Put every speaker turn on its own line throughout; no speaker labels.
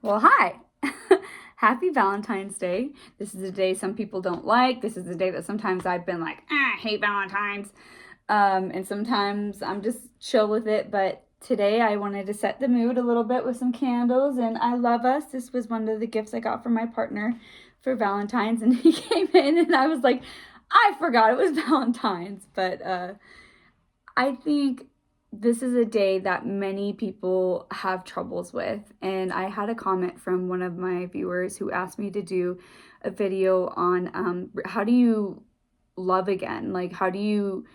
Well, hi. Happy Valentine's Day. This is a day some people don't like. This is a day that sometimes I've been like, I hate Valentine's. And sometimes I'm just chill with it. But today I wanted to set the mood a little bit with some candles. And I love us. This was one of the gifts I got from my partner for Valentine's. And he came in and I was like, I forgot it was Valentine's. But I think this is a day that many people have troubles with. And I had a comment from one of my viewers who asked me to do a video on how do you love again? Like, how do you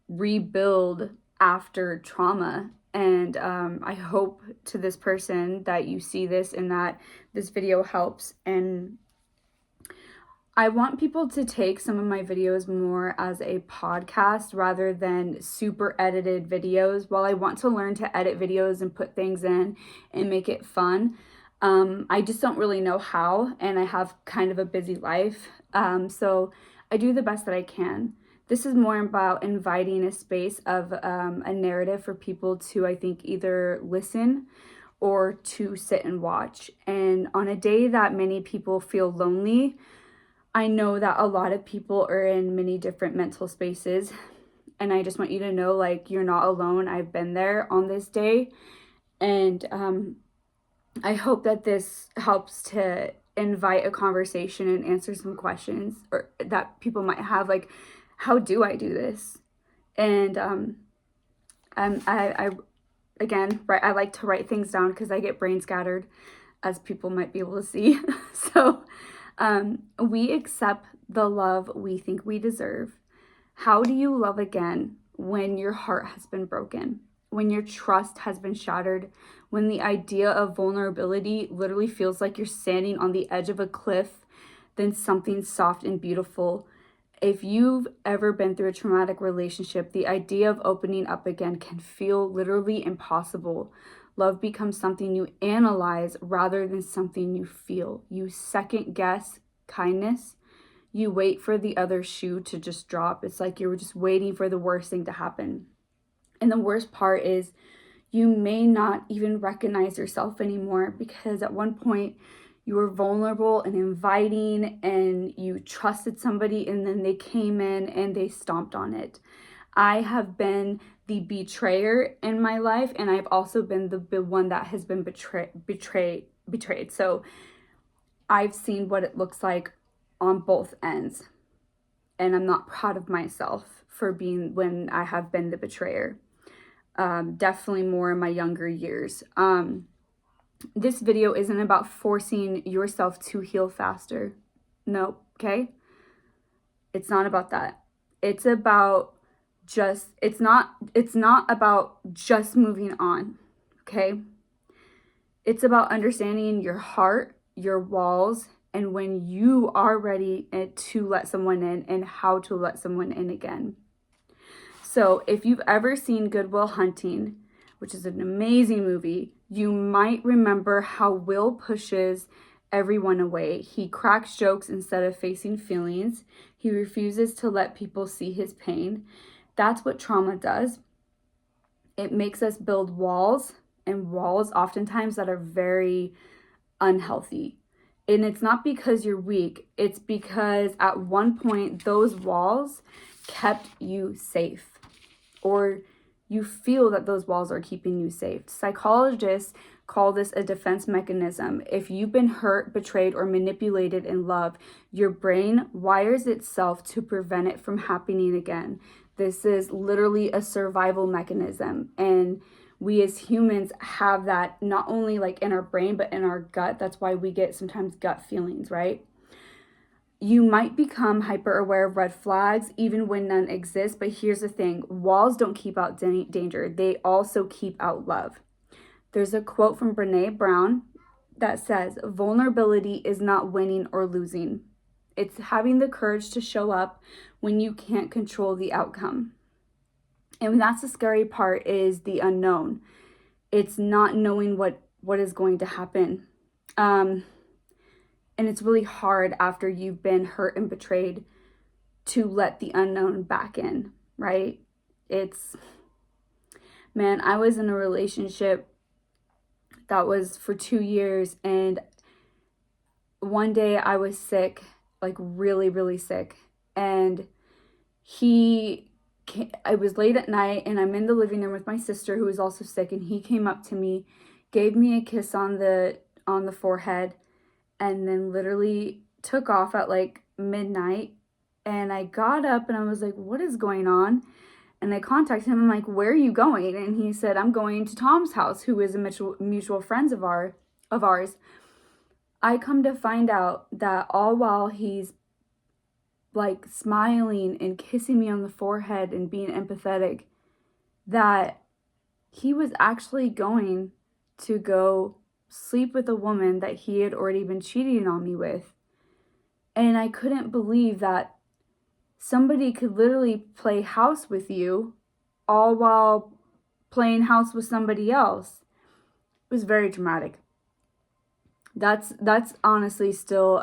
rebuild after trauma? And I hope to this person that you see this and that this video helps. And I want people to take some of my videos more as a podcast rather than super edited videos. While I want to learn to edit videos and put things in and make it fun, I just don't really know how, and I have kind of a busy life. So I do the best that I can. This is more about inviting a space of a narrative for people to, I think, either listen or to sit and watch. And on a day that many people feel lonely, I know that a lot of people are in many different mental spaces. And I just want you to know, like, you're not alone. I've been there on this day. And I hope that this helps to invite a conversation and answer some questions or that people might have. Like, how do I do this? And I again, I like to write things down because I get brain scattered, as people might be able to see. So we accept the love we think we deserve. How do you love again when your heart has been broken, when your trust has been shattered, when the idea of vulnerability literally feels like you're standing on the edge of a cliff, then something soft and beautiful? If you've ever been through a traumatic relationship, the idea of opening up again can feel literally impossible. Love becomes something you analyze rather than something you feel. You second guess kindness. You wait for the other shoe to just drop. It's like you were just waiting for the worst thing to happen. And the worst part is you may not even recognize yourself anymore because at one point you were vulnerable and inviting and you trusted somebody and then they came in and they stomped on it. I have been the betrayer in my life, and I've also been the one that has been betrayed. So I've seen what it looks like on both ends, and I'm not proud of myself for being when I have been the betrayer. Definitely more in my younger years. This video isn't about forcing yourself to heal faster. No, okay? It's not about that. It's about it's not about just moving on, okay? It's about understanding your heart, your walls, and when you are ready to let someone in and how to let someone in again. So, if you've ever seen Good Will Hunting, which is an amazing movie, you might remember how Will pushes everyone away. He cracks jokes instead of facing feelings. He refuses to let people see his pain. That's what trauma does. It makes us build walls, and walls oftentimes that are very unhealthy. And it's not because you're weak, it's because at one point those walls kept you safe, or you feel that those walls are keeping you safe. Psychologists call this a defense mechanism. If you've been hurt, betrayed, or manipulated in love, your brain wires itself to prevent it from happening again. This is literally a survival mechanism. And we as humans have that not only like in our brain, but in our gut. That's why we get sometimes gut feelings, right? You might become hyper aware of red flags even when none exist, but here's the thing: walls don't keep out danger, they also keep out love. There's a quote from Brene Brown that says, vulnerability is not winning or losing. It's having the courage to show up when you can't control the outcome. And that's the scary part, is the unknown. It's not knowing what is going to happen. And it's really hard after you've been hurt and betrayed to let the unknown back in, right? Man, I was in a relationship That was for 2 years. And one day I was sick, like really, really sick. And I was late at night and I'm in the living room with my sister who was also sick, and he came up to me, gave me a kiss on the forehead, and then literally took off at like midnight. And I got up and I was like, what is going on? And I contacted him. I'm like, where are you going? And he said, I'm going to Tom's house, who is a mutual friends of ours. I come to find out that all while he's like smiling and kissing me on the forehead and being empathetic, that he was actually going to go sleep with a woman that he had already been cheating on me with. And I couldn't believe that somebody could literally play house with you all while playing house with somebody else. It was very dramatic. That's honestly still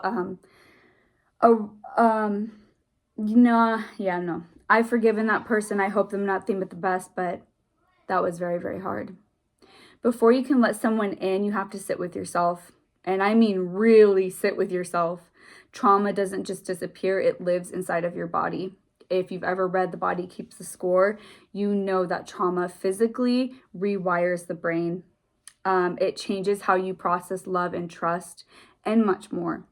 no. I've forgiven that person. I hope them nothing but the best, but that was very, very hard. Before you can let someone in, you have to sit with yourself. And I mean really sit with yourself. Trauma doesn't just disappear, it lives inside of your body. If you've ever read The Body Keeps the Score, you know that trauma physically rewires the brain. It changes how you process love and trust and much more.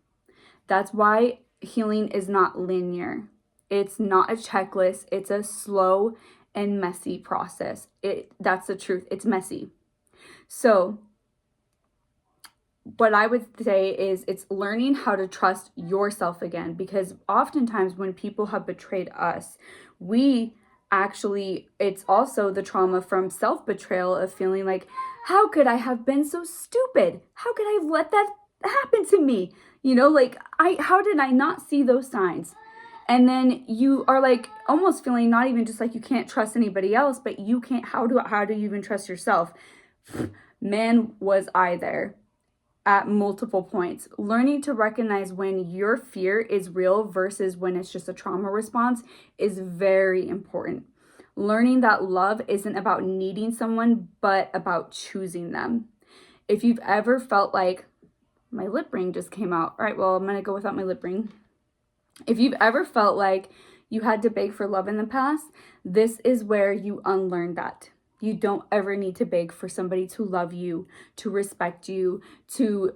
That's why healing is not linear. It's not a checklist. It's a slow and messy process. That's the truth. It's messy. So what I would say is it's learning how to trust yourself again, because oftentimes when people have betrayed us, it's also the trauma from self-betrayal of feeling like, how could I have been so stupid? How could I have let that happen to me? How did I not see those signs? And then you are like almost feeling not even just like you can't trust anybody else, but you can't, how do you even trust yourself? Man, was I there at multiple points. Learning to recognize when your fear is real versus when it's just a trauma response is very important. Learning that love isn't about needing someone, but about choosing them. If you've ever felt like, my lip ring just came out. All right, well, I'm going to go without my lip ring. If you've ever felt like you had to beg for love in the past, this is where you unlearn that. You don't ever need to beg for somebody to love you, to respect you, to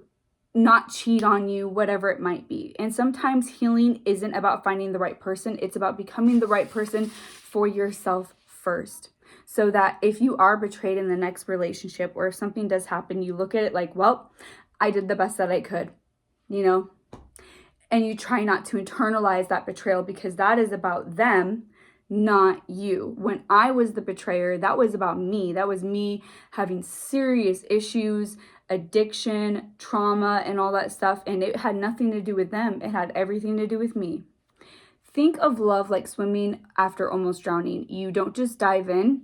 not cheat on you, whatever it might be. And sometimes healing isn't about finding the right person. It's about becoming the right person for yourself first. So that if you are betrayed in the next relationship, or if something does happen, you look at it like, well, I did the best that I could, and you try not to internalize that betrayal, because that is about them, not you. When I was the betrayer, that was about me. That was me having serious issues, addiction, trauma, and all that stuff. And it had nothing to do with them. It had everything to do with me. Think of love like swimming after almost drowning. You don't just dive in.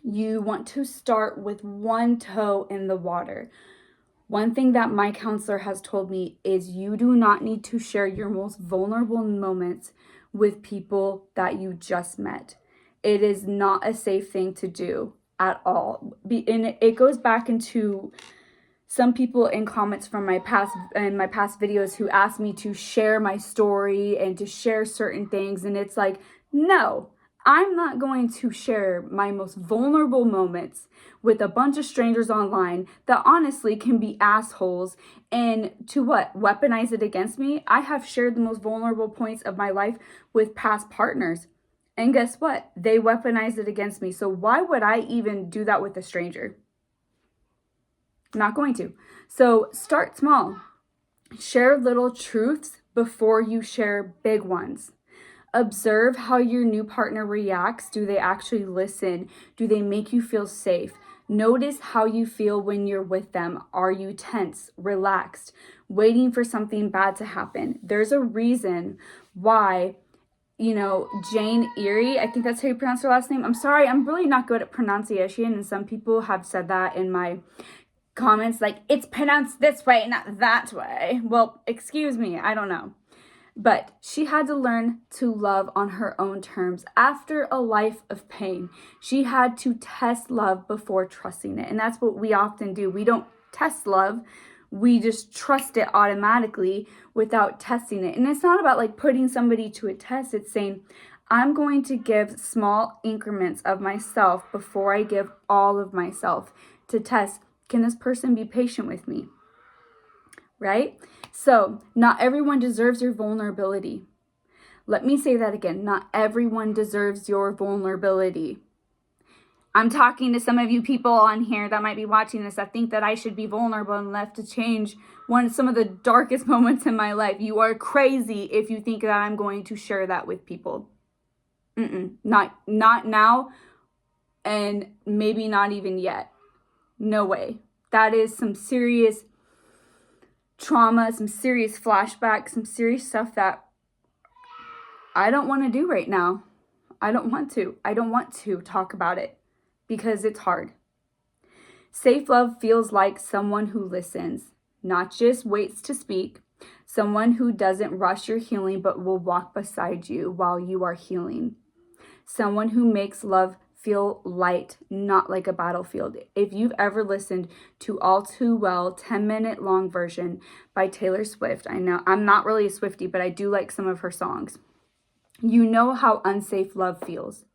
You want to start with one toe in the water. One thing that my counselor has told me is you do not need to share your most vulnerable moments with people that you just met. It is not a safe thing to do at all. And it goes back into some people in comments from my past videos who asked me to share my story and to share certain things. And it's like, no, I'm not going to share my most vulnerable moments with a bunch of strangers online that honestly can be assholes, and to weaponize it against me. I have shared the most vulnerable points of my life with past partners, and guess what? They weaponized it against me. So why would I even do that with a stranger? I'm not going to. So start small. Share little truths before you share big ones. Observe how your new partner reacts. Do they actually listen? Do they make you feel safe? Notice how you feel when you're with them. Are you tense, relaxed, waiting for something bad to happen? There's a reason why, Jane Eyre, I think that's how you pronounce her last name. I'm sorry, I'm really not good at pronunciation, and some people have said that in my comments, like, it's pronounced this way, not that way. Well, excuse me, I don't know. But she had to learn to love on her own terms after a life of pain. She had to test love before trusting it. And that's what we often do. We don't test love. We just trust it automatically without testing it. And it's not about like putting somebody to a test. It's saying, I'm going to give small increments of myself before I give all of myself to test. Can this person be patient with me? Right? So, not everyone deserves your vulnerability. Let me say that again. Not everyone deserves your vulnerability. I'm talking to some of you people on here that might be watching this that think that I should be vulnerable and left to change some of the darkest moments in my life. You are crazy if you think that I'm going to share that with people. Not now, and maybe not even yet. No way. That is some serious trauma, some serious flashbacks, some serious stuff that I don't want to do right now. I don't want to talk about it because it's hard. Safe love feels like someone who listens, not just waits to speak, someone who doesn't rush your healing but will walk beside you while you are healing. Someone who makes love feel light, not like a battlefield. If you've ever listened to All Too Well 10-minute long version by Taylor Swift, I know I'm not really a Swiftie, but I do like some of her songs. You know how unsafe love feels.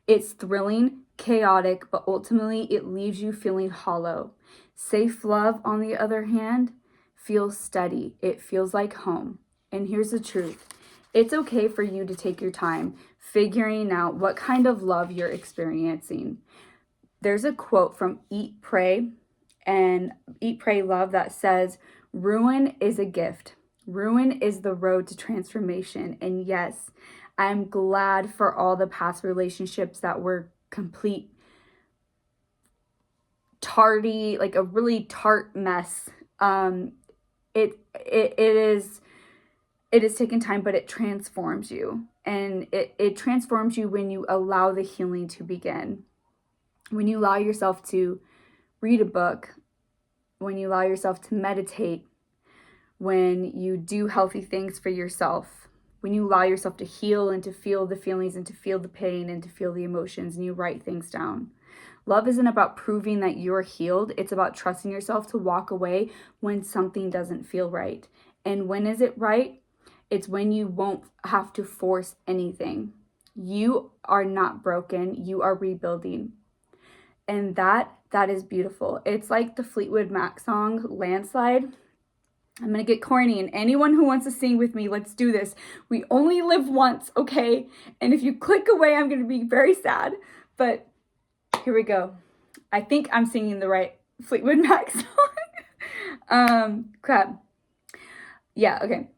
It's thrilling, chaotic, but ultimately it leaves you feeling hollow. Safe love, on the other hand, feels steady. It feels like home. And here's the truth. It's okay for you to take your time figuring out what kind of love you're experiencing. There's a quote from Eat, Pray, Love that says, "Ruin is a gift. Ruin is the road to transformation." And yes, I'm glad for all the past relationships that were complete tardy, like a really tart mess. It is taking time, but it transforms you. And it transforms you when you allow the healing to begin. When you allow yourself to read a book, when you allow yourself to meditate, when you do healthy things for yourself, when you allow yourself to heal and to feel the feelings and to feel the pain and to feel the emotions, and you write things down. Love isn't about proving that you're healed. It's about trusting yourself to walk away when something doesn't feel right. And when is it right? It's when you won't have to force anything. You are not broken. You are rebuilding. And that is beautiful. It's like the Fleetwood Mac song, Landslide. I'm going to get corny, and anyone who wants to sing with me, let's do this. We only live once, okay? And if you click away, I'm going to be very sad. But here we go. I think I'm singing the right Fleetwood Mac song. Crap. Yeah, okay.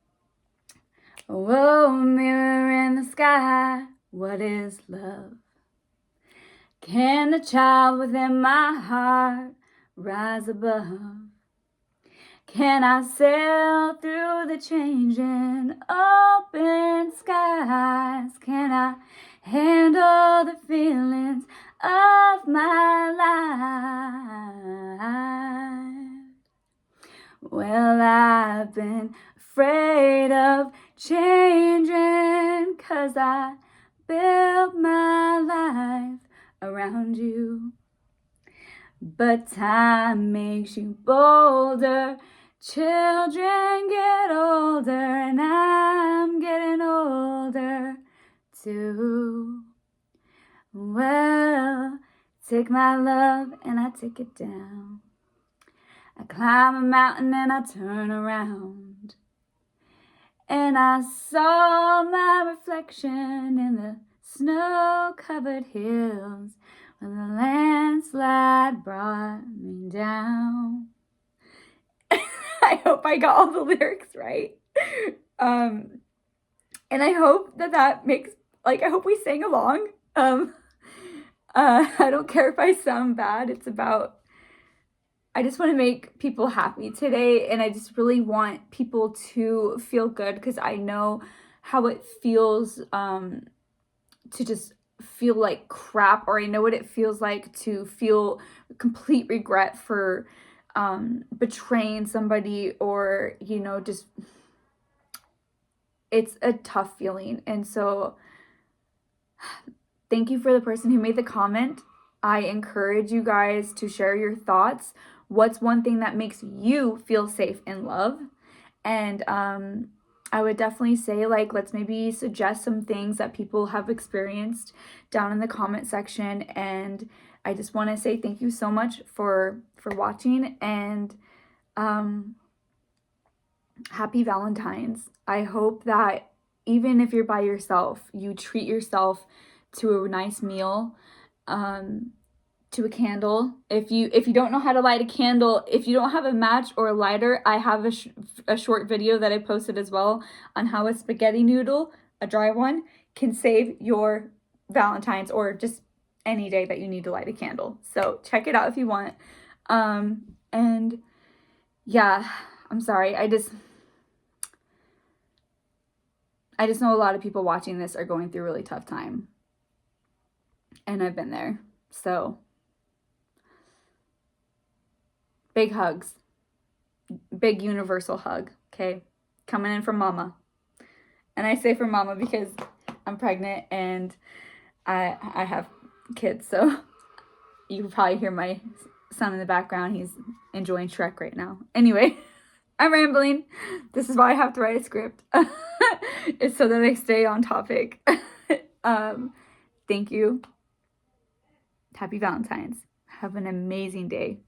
Whoa, mirror in the sky, what is love? Can the child within my heart rise above? Can I sail through the changing open skies? Can I handle the feelings of my life? Well, I've been afraid of changing 'cause I built my life around you. But time makes you bolder. Children get older, and I'm getting older too. Well, take my love and I take it down. I climb a mountain and I turn around, and I saw my reflection in the snow-covered hills when the landslide brought me down. I hope I got all the lyrics right. And I hope that makes, I hope we sang along. I don't care if I sound bad. It's about, I just want to make people happy today, and I just really want people to feel good, because I know how it feels to just feel like crap, or I know what it feels like to feel complete regret for betraying somebody, or just, it's a tough feeling. And so thank you for the person who made the comment. I encourage you guys to share your thoughts. What's one thing that makes you feel safe in love? And I would definitely say, like, let's maybe suggest some things that people have experienced down in the comment section. And I just want to say thank you so much for watching, and happy Valentine's. I hope that even if you're by yourself, you treat yourself to a nice meal, to a candle. If you don't know how to light a candle, if you don't have a match or a lighter, I have a short video that I posted as well on how a spaghetti noodle, a dry one, can save your Valentine's or just any day that you need to light a candle. So check it out if you want. And yeah, I'm sorry. I just know a lot of people watching this are going through a really tough time. And I've been there. So big hugs. Big universal hug, okay? Coming in from mama. And I say from mama because I'm pregnant and I have kids. So you can probably hear my son in the background. He's enjoying Shrek right now. Anyway, I'm rambling. This is why I have to write a script. It's so that I stay on topic. Thank you. Happy Valentine's. Have an amazing day.